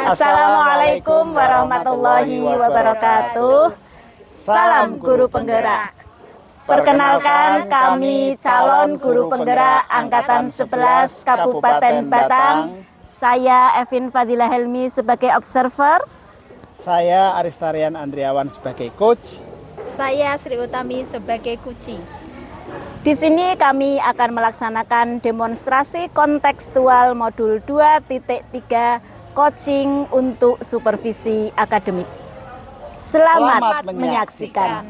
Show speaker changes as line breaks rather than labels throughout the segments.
Assalamualaikum warahmatullahi wabarakatuh. Salam guru penggerak. Perkenalkan, kami calon guru penggerak Angkatan 11 Kabupaten Batang. Saya Evin Fadilah Helmi sebagai observer.
Saya Aristarian Andriawan sebagai coach.
Saya Sri Utami sebagai kuci.
Di sini kami akan melaksanakan demonstrasi kontekstual modul 2.3 coaching untuk supervisi akademik. Selamat menyaksikan.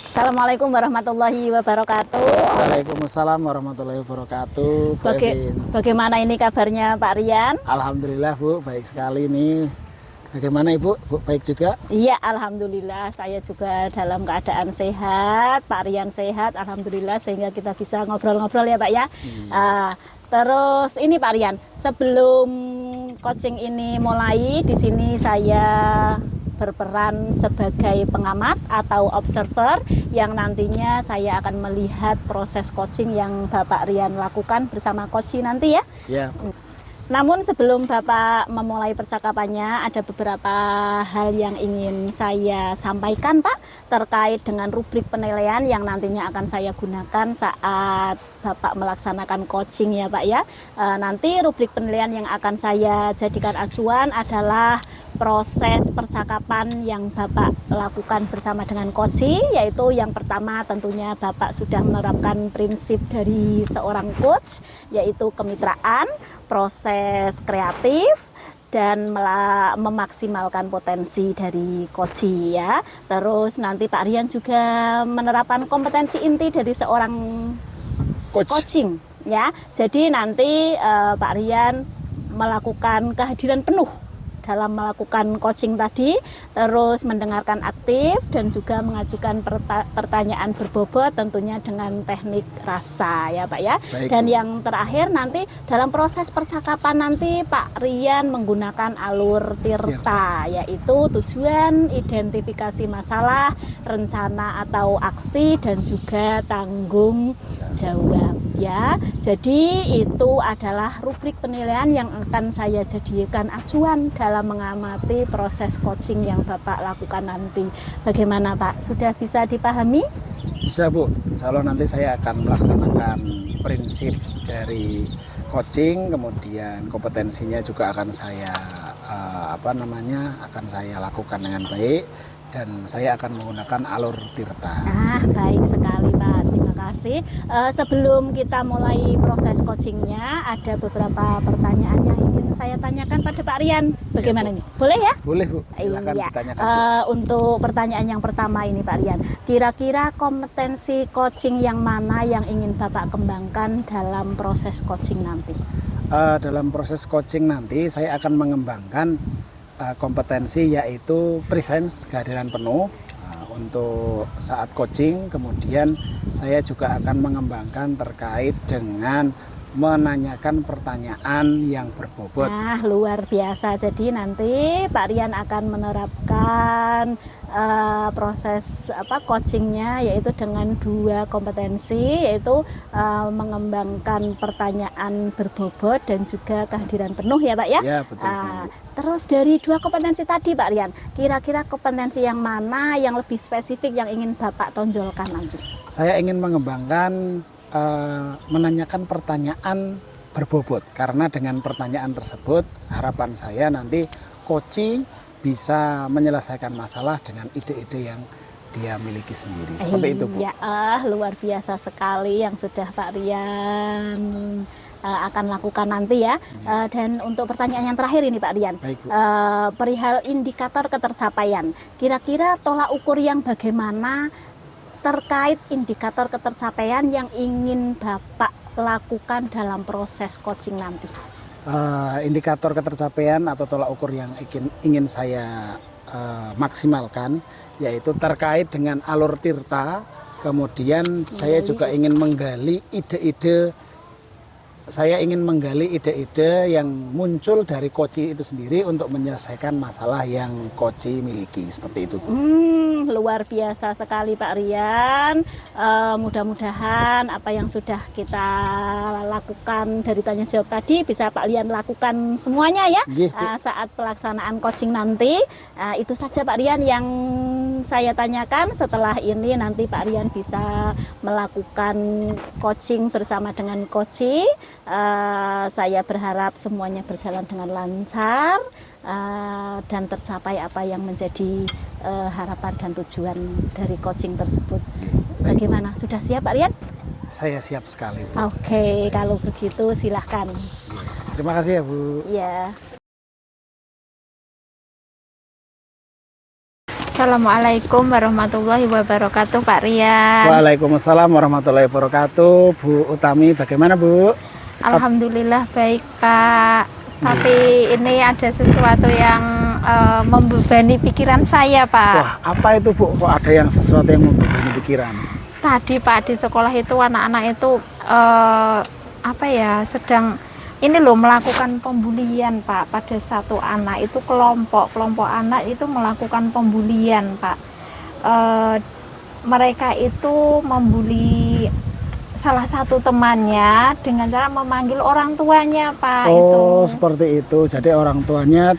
Assalamualaikum warahmatullahi wabarakatuh.
Waalaikumsalam warahmatullahi wabarakatuh.
Bagaimana ini kabarnya Pak Rian?
Alhamdulillah Bu, baik sekali nih. Bagaimana Ibu? Bu, baik juga?
Iya, alhamdulillah saya juga dalam keadaan sehat. Pak Rian sehat, alhamdulillah, sehingga kita bisa ngobrol-ngobrol ya Pak ya. Terus ini Pak Rian, sebelum coaching ini mulai, di sini saya berperan sebagai pengamat atau observer yang nantinya saya akan melihat proses coaching yang Bapak Rian lakukan bersama coach nanti ya.
Ya.
Namun sebelum Bapak memulai percakapannya, ada beberapa hal yang ingin saya sampaikan Pak terkait dengan rubrik penilaian yang nantinya akan saya gunakan saat Bapak melaksanakan coaching ya Pak ya. Nanti rubrik penilaian yang akan saya jadikan acuan adalah proses percakapan yang Bapak lakukan bersama dengan coach, yaitu yang pertama tentunya Bapak sudah menerapkan prinsip dari seorang coach, yaitu kemitraan, proses kreatif, dan memaksimalkan potensi dari coach ya. Terus nanti Pak Rian juga menerapkan kompetensi inti dari seorang coaching ya. Jadi nanti Pak Rian melakukan kehadiran penuh dalam melakukan coaching tadi, terus mendengarkan aktif dan juga mengajukan pertanyaan berbobot tentunya dengan teknik rasa ya Pak ya.
Baik,
dan
Bu.
yang terakhir nanti dalam proses percakapan nanti Pak Rian menggunakan alur tirta, yaitu tujuan, identifikasi masalah, rencana atau aksi, dan juga tanggung jawab ya. Jadi itu adalah rubrik penilaian yang akan saya jadikan acuan dalam mengamati proses coaching yang Bapak lakukan nanti. Bagaimana Pak? Sudah bisa dipahami?
Bisa Bu, insya Allah nanti saya akan melaksanakan prinsip dari coaching, kemudian kompetensinya juga akan saya akan saya lakukan dengan baik, dan saya akan menggunakan alur tirta.
Baik sekali Pak, terima kasih. Sebelum kita mulai proses coachingnya, ada beberapa pertanyaan yang ingin saya tanyakan pada Pak Rian. Bagaimana nih? Boleh ya?
Boleh Bu, silakan
Iya.
ditanyakan Bu.
Untuk pertanyaan yang pertama ini Pak Rian, kira-kira kompetensi coaching yang mana yang ingin Bapak kembangkan dalam proses coaching nanti?
Dalam proses coaching nanti saya akan mengembangkan kompetensi yaitu presence, kehadiran penuh untuk saat coaching. Kemudian saya juga akan mengembangkan terkait dengan menanyakan pertanyaan yang berbobot.
Nah, luar biasa. Jadi nanti Pak Rian akan menerapkan proses coachingnya yaitu dengan dua kompetensi, yaitu mengembangkan pertanyaan berbobot dan juga kehadiran penuh ya Pak ya.
Ya betul.
Terus dari dua kompetensi tadi Pak Rian, kira-kira kompetensi yang mana yang lebih spesifik yang ingin Bapak tonjolkan nanti?
Saya ingin mengembangkan menanyakan pertanyaan berbobot, karena dengan pertanyaan tersebut harapan saya nanti coach bisa menyelesaikan masalah dengan ide-ide yang dia miliki sendiri. Seperti itu Bu.
Ya, luar biasa sekali yang sudah Pak Rian akan lakukan nanti ya. Dan untuk pertanyaan yang terakhir ini Pak Rian,
Baik, Bu.
perihal indikator ketercapaian, kira-kira tolak ukur yang bagaimana terkait indikator ketercapaian yang ingin Bapak lakukan dalam proses coaching nanti?
Indikator ketercapaian atau tolak ukur yang ingin saya maksimalkan yaitu terkait dengan alur tirta. Kemudian saya juga ingin menggali ide-ide saya ingin menggali ide-ide yang muncul dari Koci itu sendiri untuk menyelesaikan masalah yang Koci miliki, seperti itu, Bu.
Luar biasa sekali Pak Rian. Mudah-mudahan apa yang sudah kita lakukan dari tanya jawab tadi bisa Pak Rian lakukan semuanya ya.
Nggih, Bu.
Saat pelaksanaan coaching nanti. Itu saja Pak Rian yang saya tanyakan. Setelah ini nanti Pak Rian bisa melakukan coaching bersama dengan Koci. Saya berharap semuanya berjalan dengan lancar dan tercapai apa yang menjadi harapan dan tujuan dari coaching tersebut. Bagaimana? Sudah siap Pak Rian?
Saya siap sekali, Bu.
Oke, kalau begitu silahkan.
Terima kasih ya, Bu.
Ya.
Assalamualaikum warahmatullahi wabarakatuh Pak Rian.
Waalaikumsalam warahmatullahi wabarakatuh. Bu Utami, bagaimana, Bu?
Alhamdulillah baik Pak. Tapi ini ada sesuatu yang membebani pikiran saya Pak.
Wah, apa itu, Bu? Kok ada yang sesuatu yang membebani pikiran?
Tadi Pak di sekolah itu anak-anak itu sedang ini loh melakukan pembulian Pak pada satu anak itu kelompok anak itu melakukan pembulian Pak. Mereka itu membuli salah satu temannya dengan cara memanggil orang tuanya Pak.
Oh, seperti itu. Jadi orang tuanya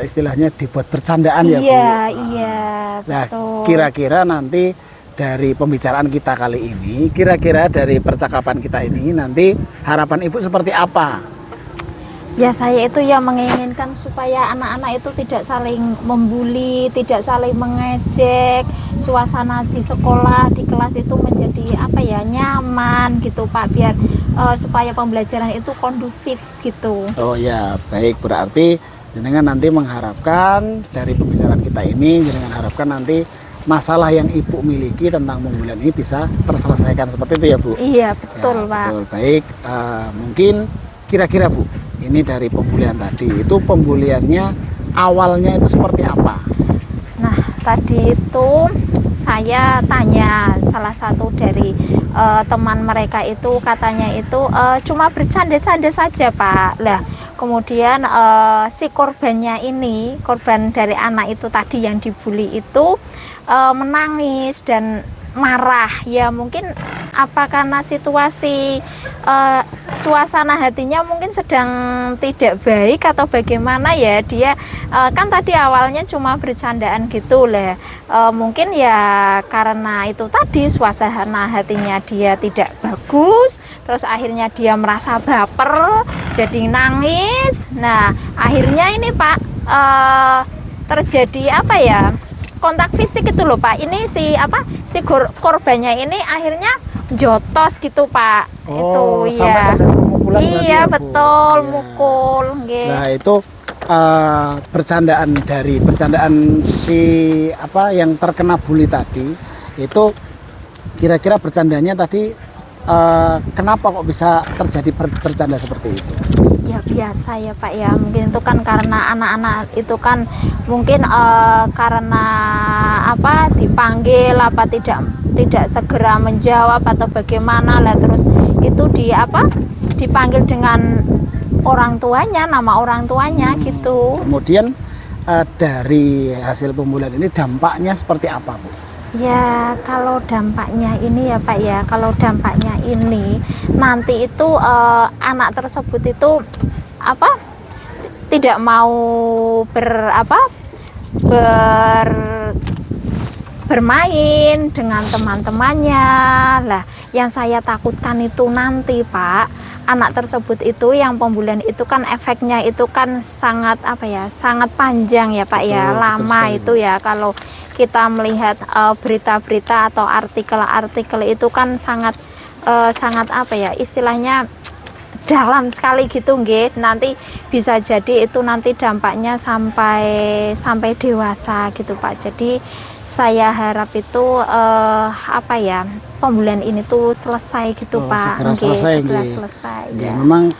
istilahnya dibuat bercandaan ya, Bu?
Iya,
Nah,
betul.
kira-kira nanti dari pembicaraan kita kali ini, kira-kira dari percakapan kita ini nanti harapan Ibu seperti apa?
Ya saya itu yang menginginkan supaya anak-anak itu tidak saling membuli, tidak saling mengejek, suasana di sekolah, di kelas itu menjadi nyaman gitu Pak, biar supaya pembelajaran itu kondusif gitu.
Oh ya, baik, berarti jenengan nanti mengharapkan dari pembicaraan kita ini, jenengan harapkan nanti masalah yang Ibu miliki tentang pembulian ini bisa terselesaikan seperti itu ya, Bu?
Iya betul
Ya,
Pak.
betul. Baik, mungkin kira-kira Bu, ini dari pembulian tadi, itu pembuliannya awalnya itu seperti apa?
Nah tadi itu saya tanya salah satu dari teman mereka itu, katanya itu cuma bercanda-canda saja Pak. Lah kemudian si korbannya ini, korban dari anak itu tadi yang dibully itu menangis dan marah. Ya mungkin apa karena situasi suasana hatinya mungkin sedang tidak baik atau bagaimana ya, dia kan tadi awalnya cuma bercandaan gitu lah, mungkin ya karena itu tadi suasana hatinya dia tidak bagus, terus akhirnya dia merasa baper jadi nangis. Nah akhirnya ini Pak terjadi kontak fisik itu loh Pak. Ini si korbannya ini akhirnya jotos gitu Pak.
Oh,
itu
sampai
ya.
ke pemukulan berarti
Iya
ya, Bu?
betul,
Iya.
mukul nggih.
Nah, itu bercandaan si yang terkena bully tadi, itu kira-kira bercandanya tadi kenapa kok bisa terjadi bercanda seperti itu?
Ya biasa ya Pak ya, mungkin itu kan karena anak-anak itu kan mungkin karena dipanggil tidak segera menjawab atau bagaimana lah, terus itu dipanggil dengan orang tuanya, nama orang tuanya gitu.
Kemudian dari hasil pembulian ini dampaknya seperti apa, Bu?
Ya kalau dampaknya ini ya Pak ya, kalau dampaknya ini nanti itu anak tersebut itu tidak mau bermain dengan teman-temannya. Lah yang saya takutkan itu nanti Pak, anak tersebut itu yang pembulian itu kan efeknya itu kan sangat sangat panjang ya Pak ya,
Betul
lama
sekali,
itu ya. Kalau kita melihat berita-berita atau artikel-artikel itu kan sangat istilahnya dalam sekali gitu nggih. Nanti bisa jadi itu nanti dampaknya sampai dewasa gitu Pak. Jadi saya harap itu pembulian ini tuh selesai gitu Pak.
Segera selesai,
segera
nggih.
selesai.
Ya,
Ya.
memang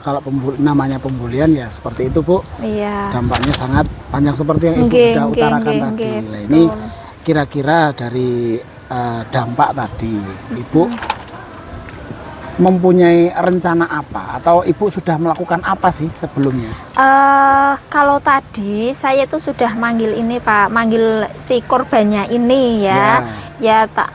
kalau namanya pembulian ya seperti itu, Bu.
Iya.
Dampaknya sangat panjang seperti yang Ibu
Nggih,
sudah
nggih,
utarakan
nggih,
tadi.
nggih,
Nah, ini
betul.
kira-kira dari dampak tadi, Ibu mempunyai rencana apa atau Ibu sudah melakukan apa sih sebelumnya?
Kalau tadi saya tuh sudah manggil ini Pak, manggil si korbannya ini ya. Ya tak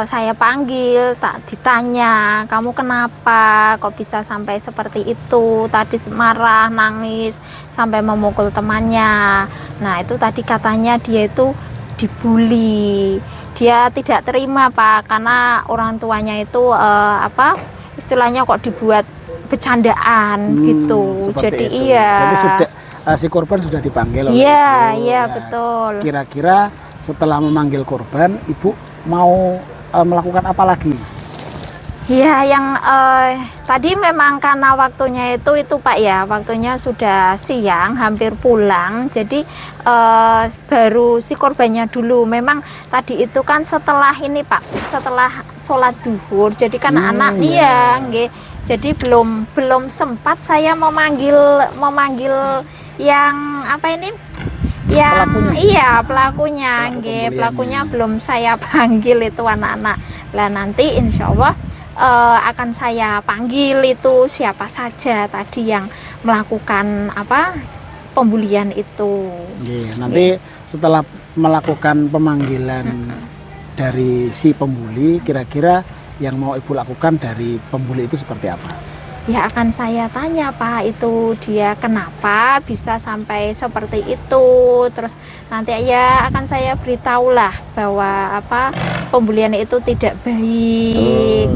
saya panggil, tak ditanya, kamu kenapa kok bisa sampai seperti itu, tadi marah, nangis, sampai memukul temannya. Nah itu tadi katanya dia itu dibully, dia tidak terima Pak, karena orang tuanya itu istilahnya kok dibuat bercandaan gitu. Jadi
itu.
iya.
Jadi sudah si korban sudah dipanggil oleh
Iya,
Ibu.
iya
Nah,
betul.
Kira-kira setelah memanggil korban, Ibu mau melakukan apa lagi?
Iya, yang tadi memang karena waktunya itu Pak ya, waktunya sudah siang, hampir pulang. Jadi baru si korbannya dulu. Memang tadi itu kan setelah ini Pak, setelah sholat duhur. Jadi kan anak
iya.
nggih. Jadi belum sempat saya memanggil yang apa ini? Yang pelakunya nggih, pelakunya belum saya panggil itu anak-anak. Lah nanti insya Allah akan saya panggil itu siapa saja tadi yang melakukan pembulian itu.
Nanti setelah melakukan pemanggilan dari si pembuli, kira-kira yang mau Ibu lakukan dari pembuli itu seperti apa?
Ya akan saya tanya Pak, itu dia kenapa bisa sampai seperti itu. Terus nanti ya akan saya beritahulah bahwa pembulian itu tidak baik.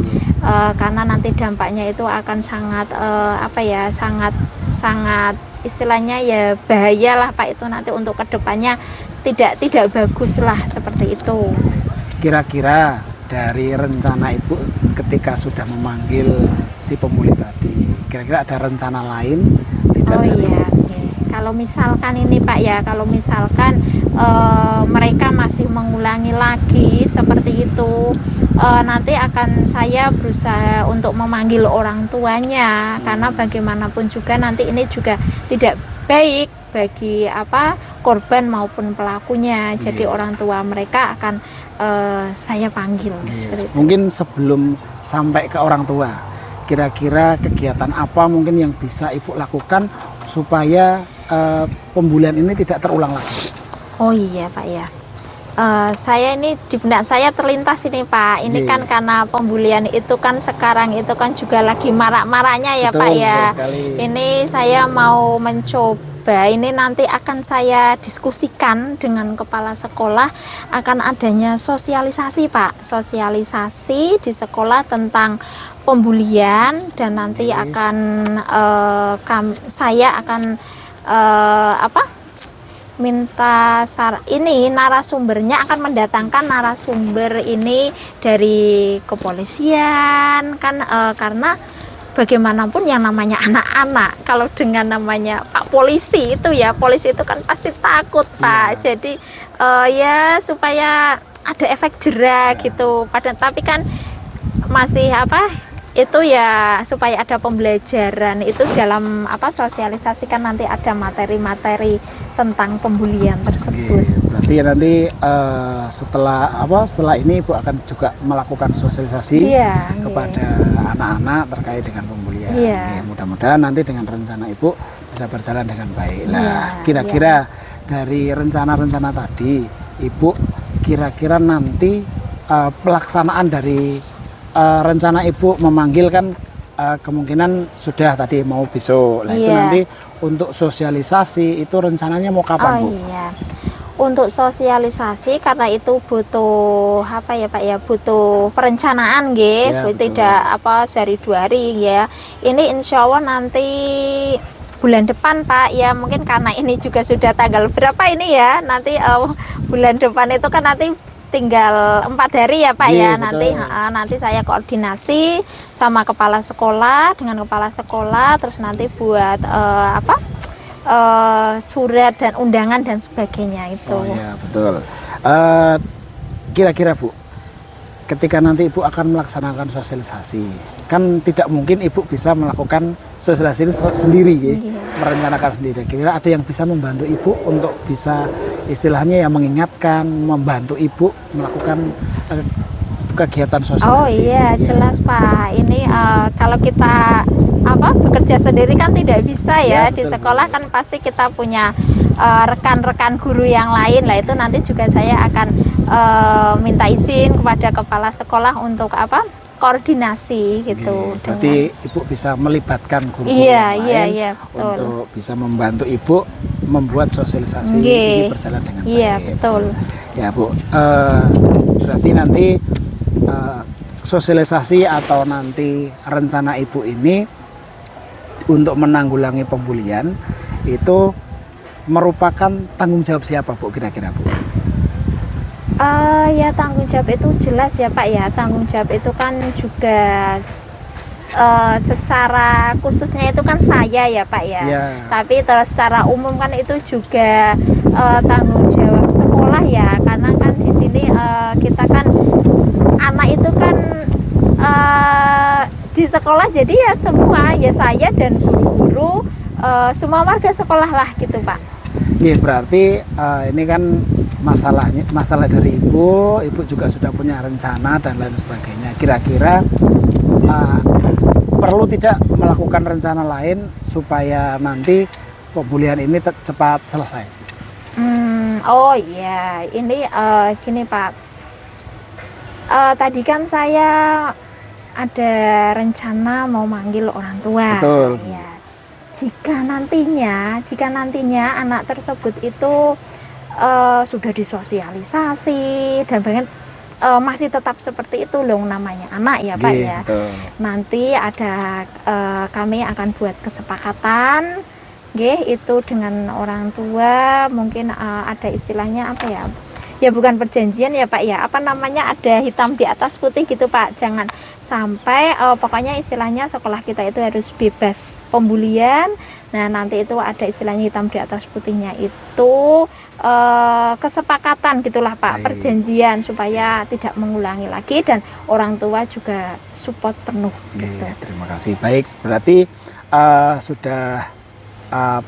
Karena nanti dampaknya itu akan sangat sangat istilahnya ya bahaya lah Pak, itu nanti untuk kedepannya tidak bagus lah seperti itu.
Kira-kira dari rencana Ibu ketika sudah memanggil si pembuli tadi, kira-kira ada rencana lain tidak?
Iya. Kalau misalkan ini Pak ya, kalau misalkan mereka masih mengulangi lagi seperti itu, nanti akan saya berusaha untuk memanggil orang tuanya, karena bagaimanapun juga nanti ini juga tidak baik bagi korban maupun pelakunya. Jadi orang tua mereka akan saya panggil.
Mungkin sebelum sampai ke orang tua, kira-kira kegiatan apa mungkin yang bisa Ibu lakukan supaya pembulian ini tidak terulang lagi?
Oh iya Pak ya. Saya ini di benak saya terlintas ini Pak. Ini kan karena pembulian itu kan sekarang itu kan juga lagi marak-maraknya ya. Betul, Pak ya. Ini saya mau mencoba, ini nanti akan saya diskusikan dengan kepala sekolah, akan adanya sosialisasi Pak. Sosialisasi di sekolah tentang pembulian, dan nanti akan saya akan minta ini narasumbernya, akan mendatangkan narasumber ini dari kepolisian kan, karena bagaimanapun yang namanya anak-anak, kalau dengan namanya Pak Polisi itu ya, polisi itu kan pasti takut Pak. Jadi ya supaya ada efek jera gitu. Tapi kan masih itu ya supaya ada pembelajaran itu dalam sosialisasi, kan nanti ada materi-materi tentang pembulian tersebut.
Berarti ya nanti setelah ini Ibu akan juga melakukan sosialisasi kepada anak-anak terkait dengan pembulian. Mudah-mudahan nanti dengan rencana Ibu bisa berjalan dengan baik. Kira-kira dari rencana-rencana tadi, Ibu kira-kira nanti pelaksanaan dari rencana Ibu memanggil kan kemungkinan sudah tadi mau besok. Itu nanti untuk sosialisasi itu rencananya mau kapan Bu?
Untuk sosialisasi karena itu butuh Pak ya, butuh perencanaan tidak sehari 2 hari ya. Ini insya Allah nanti bulan depan Pak ya, mungkin karena ini juga sudah tanggal berapa ini ya, nanti bulan depan itu kan nanti tinggal 4 hari ya Pak ya. Nanti saya koordinasi sama kepala sekolah, dengan kepala sekolah, terus nanti buat surat dan undangan dan sebagainya itu.
Betul. Kira-kira Bu, ketika nanti Ibu akan melaksanakan sosialisasi, kan tidak mungkin Ibu bisa melakukan sosialisasi sendiri merencanakan sendiri. Kira-kira ada yang bisa membantu Ibu untuk bisa istilahnya yang mengingatkan, membantu Ibu melakukan kegiatan sosialisasi.
Oh iya, jelas Pak. Ini kalau kita bekerja sendiri kan tidak bisa ya.
Ya,
Di
betul,
sekolah kan pasti kita punya rekan-rekan guru yang lain lah. Itu nanti juga saya akan minta izin kepada kepala sekolah untuk koordinasi gitu.
Berarti Ibu bisa melibatkan guru
Iya,
yang
iya,
lain
iya, betul.
untuk bisa membantu Ibu membuat sosialisasi
Nggih.
ini berjalan dengan baik.
Iya, betul.
Ya Bu, berarti nanti sosialisasi atau nanti rencana Ibu ini untuk menanggulangi pembulian itu merupakan tanggung jawab siapa Bu kira-kira Bu?
Ya tanggung jawab itu jelas ya Pak ya. Tanggung jawab itu kan juga secara khususnya itu kan saya ya Pak ya.
Ya.
Tapi terus secara umum kan itu juga tanggung jawab sekolah ya. Karena kan di sini kita kan anak itu kan di sekolah jadi ya semua ya saya dan guru-guru semua warga sekolah lah gitu Pak.
Iya, berarti ini kan masalah dari Ibu juga sudah punya rencana dan lain sebagainya. Kira-kira perlu tidak melakukan rencana lain supaya nanti pembulian ini cepat selesai?
Oh iya, ini gini Pak. Tadi kan saya ada rencana mau manggil orang tua.
Betul.
Ya. Jika nantinya anak tersebut itu sudah disosialisasi dan banget masih tetap seperti itu loh namanya anak ya Pak ya.
Betul.
Nanti ada kami akan buat kesepakatan itu dengan orang tua, mungkin ada istilahnya apa ya? Ya bukan perjanjian ya Pak ya, ada hitam di atas putih gitu Pak. Jangan sampai pokoknya istilahnya sekolah kita itu harus bebas pembulian. Nah nanti itu ada istilahnya hitam di atas putihnya itu kesepakatan gitulah Pak.
Baik.
Perjanjian supaya tidak mengulangi lagi dan orang tua juga support penuh gitu.
Terima kasih. Baik, berarti sudah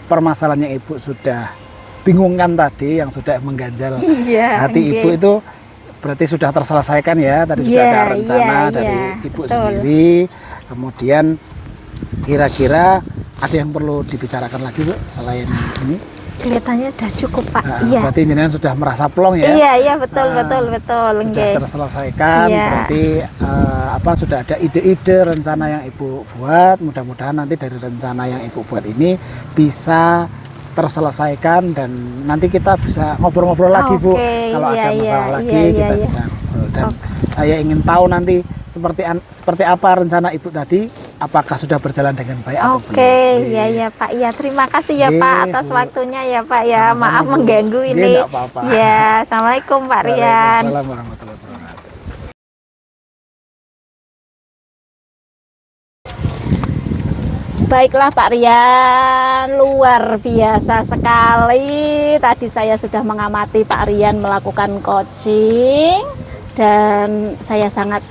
permasalahannya Ibu sudah bingungkan tadi, yang sudah mengganjal hati Ibu itu berarti sudah terselesaikan ya. Tadi sudah ada rencana dari Ibu sendiri. Kemudian kira-kira ada yang perlu dibicarakan lagi Bu selain ini?
Kelihatannya sudah cukup Pak.
Berarti jenengan sudah merasa plong ya?
Iya betul.
Sudah terselesaikan. Berarti sudah ada ide-ide rencana yang Ibu buat. Mudah-mudahan nanti dari rencana yang Ibu buat ini bisa terselesaikan dan nanti kita bisa ngobrol-ngobrol lagi Bu. Kalau ada masalah lagi kita bisa ngobrol. Dan saya ingin tahu nanti seperti apa rencana Ibu tadi, apakah sudah berjalan dengan baik atau belum.
Iya Pak. Ya terima kasih ya Pak atas waktunya ya Pak ya.
Sama-sama,
Maaf
Bu.
mengganggu ini.
Nggak apa-apa.
Ya, Assalamualaikum Pak Rian.
Waalaikumsalam warahmatullahi wabarakatuh.
Baiklah Pak Rian, luar biasa sekali. Tadi saya sudah mengamati Pak Rian melakukan coaching dan saya sangat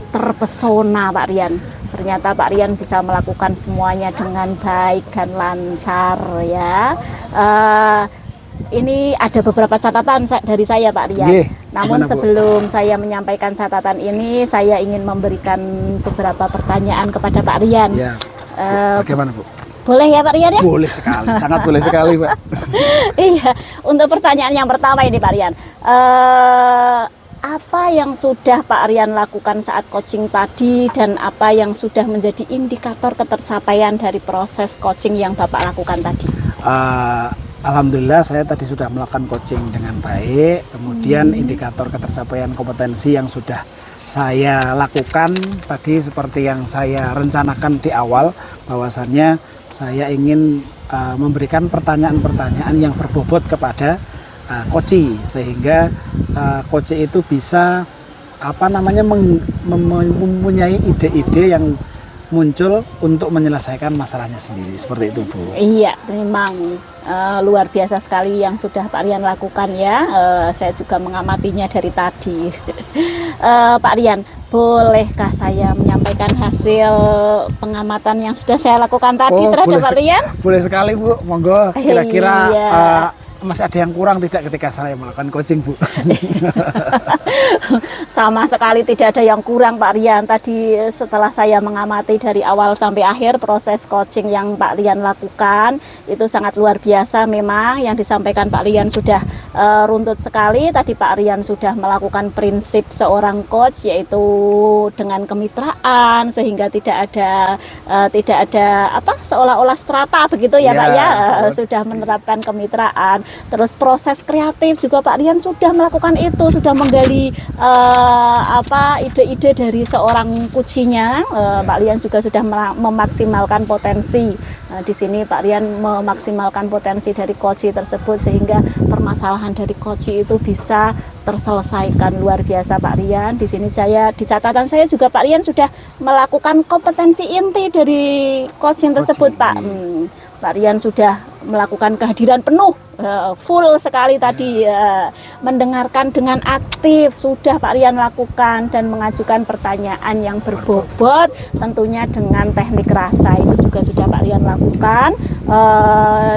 terpesona Pak Rian. Ternyata Pak Rian bisa melakukan semuanya dengan baik dan lancar ya. Ini ada beberapa catatan dari saya Pak Rian. Namun sebelum saya menyampaikan catatan ini, saya ingin memberikan beberapa pertanyaan kepada Pak Rian.
Ya. Bagaimana Bu?
Boleh ya Pak Rian ya?
Boleh sekali, sangat boleh sekali Pak.
Iya, untuk pertanyaan yang pertama ini Pak Rian, apa yang sudah Pak Rian lakukan saat coaching tadi dan apa yang sudah menjadi indikator ketercapaian dari proses coaching yang Bapak lakukan tadi?
Alhamdulillah saya tadi sudah melakukan coaching dengan baik. Kemudian indikator ketercapaian kompetensi yang sudah saya lakukan tadi seperti yang saya rencanakan di awal, bahwasannya saya ingin memberikan pertanyaan-pertanyaan yang berbobot kepada coach, sehingga coach itu bisa mempunyai ide-ide yang muncul untuk menyelesaikan masalahnya sendiri, seperti itu Bu.
Iya, memang luar biasa sekali yang sudah Pak Rian lakukan ya. Saya juga mengamatinya dari tadi. Pak Rian, bolehkah saya menyampaikan hasil pengamatan yang sudah saya lakukan tadi terhadap Pak Rian?
Boleh sekali Bu, monggo. Kira-kira masih ada yang kurang tidak ketika saya melakukan coaching, Bu?
Sama sekali tidak ada yang kurang Pak Rian. Tadi setelah saya mengamati dari awal sampai akhir proses coaching yang Pak Rian lakukan itu sangat luar biasa. Memang yang disampaikan Pak Rian sudah runtut sekali. Tadi Pak Rian sudah melakukan prinsip seorang coach, yaitu dengan kemitraan sehingga tidak ada apa seolah-olah strata begitu ya, Pak ya. Sudah menerapkan kemitraan. Terus proses kreatif juga Pak Rian sudah melakukan itu, sudah menggali ide-ide dari seorang kucinya. Pak Rian juga sudah memaksimalkan potensi. Di sini Pak Rian memaksimalkan potensi dari koci tersebut sehingga permasalahan dari koci itu bisa terselesaikan. Luar biasa Pak Rian. Di sini di catatan saya juga Pak Rian sudah melakukan kompetensi inti dari coaching tersebut, Pak. Pak Rian sudah melakukan kehadiran penuh, full sekali tadi, mendengarkan dengan aktif sudah Pak Rian lakukan, dan mengajukan pertanyaan yang berbobot tentunya dengan teknik rasa itu juga sudah Pak Rian lakukan.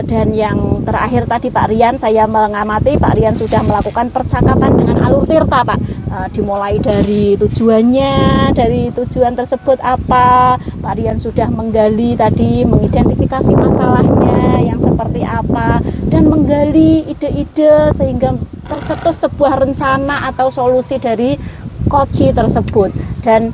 Dan yang terakhir tadi Pak Rian, saya mengamati Pak Rian sudah melakukan percakapan dengan alur tirta, Pak. Dimulai dari tujuannya, dari tujuan tersebut apa, Pak Rian sudah menggali tadi, mengidentifikasi masalahnya yang seperti apa, dan menggali ide-ide sehingga tercetus sebuah rencana atau solusi dari koci tersebut. Dan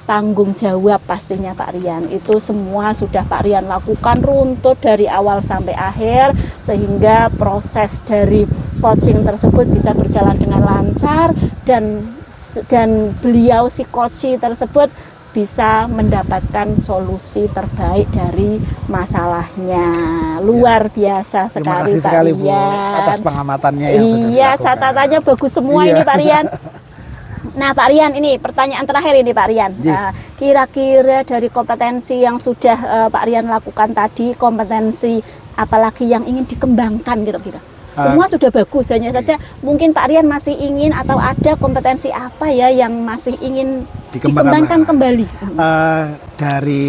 tanggung jawab pastinya Pak Rian itu semua sudah Pak Rian lakukan runtut dari awal sampai akhir sehingga proses dari coaching tersebut bisa berjalan dengan lancar, dan beliau si coach tersebut bisa mendapatkan solusi terbaik dari masalahnya. Luar biasa sekali.
Terima kasih sekali Bu atas pengamatannya yang sudah dilakukan.
Iya, catatannya bagus semua ini Pak Rian. Nah Pak Rian, ini pertanyaan terakhir ini Pak Rian. Kira-kira dari kompetensi yang sudah Pak Rian lakukan tadi, kompetensi apalagi yang ingin dikembangkan kira-kira? Semua sudah bagus, hanya saja mungkin Pak Rian masih ingin atau ada kompetensi apa ya yang masih ingin dikembangkan kembali?
Dari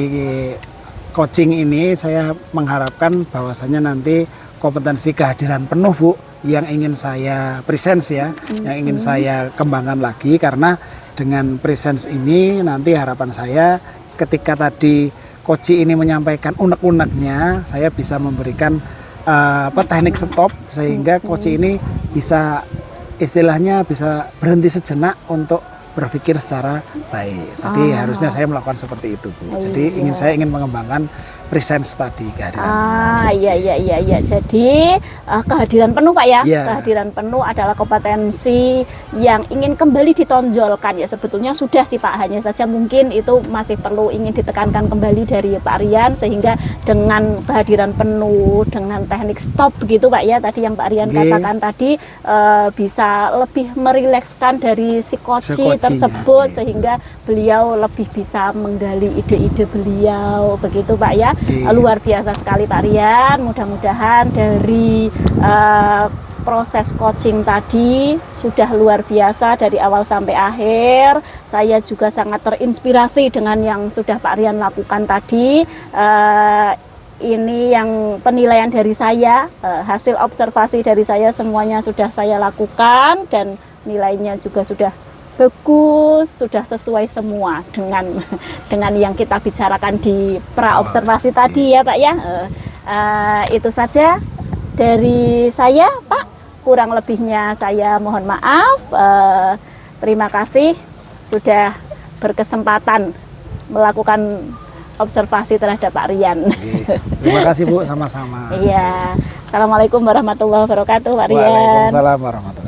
coaching ini saya mengharapkan bahwasanya nanti kompetensi kehadiran penuh Bu yang ingin saya presence ya, yang ingin saya kembangkan lagi, karena dengan presence ini nanti harapan saya ketika tadi coach ini menyampaikan unek-uneknya, saya bisa memberikan teknik stop sehingga coach ini bisa istilahnya bisa berhenti sejenak untuk berpikir secara baik. Tadi harusnya saya melakukan seperti itu Bu. Jadi saya ingin mengembangkan presence tadi kehadiran.
Iya. Jadi kehadiran penuh Pak ya. Kehadiran penuh adalah kompetensi yang ingin kembali ditonjolkan ya. Sebetulnya sudah sih Pak, hanya saja mungkin itu masih perlu ingin ditekankan kembali dari Pak Rian sehingga dengan kehadiran penuh, dengan teknik stop begitu Pak ya. Tadi yang Pak Rian katakan tadi bisa lebih merilekskan dari si coach tersebut sehingga beliau lebih bisa menggali ide-ide beliau begitu Pak ya. Luar biasa sekali Pak Rian. Mudah-mudahan dari proses coaching tadi sudah luar biasa dari awal sampai akhir. Saya juga sangat terinspirasi dengan yang sudah Pak Rian lakukan tadi. Ini yang penilaian dari saya, hasil observasi dari saya semuanya sudah saya lakukan dan nilainya juga sudah bagus, sudah sesuai semua dengan yang kita bicarakan di pra-observasi tadi ya Pak ya. Itu saja dari saya Pak, kurang lebihnya saya mohon maaf. Terima kasih sudah berkesempatan melakukan observasi terhadap Pak Rian.
Terima kasih Bu, sama-sama.
Iya. Assalamualaikum warahmatullahi wabarakatuh Pak Rian.
Waalaikumsalam warahmatullahi wabarakatuh.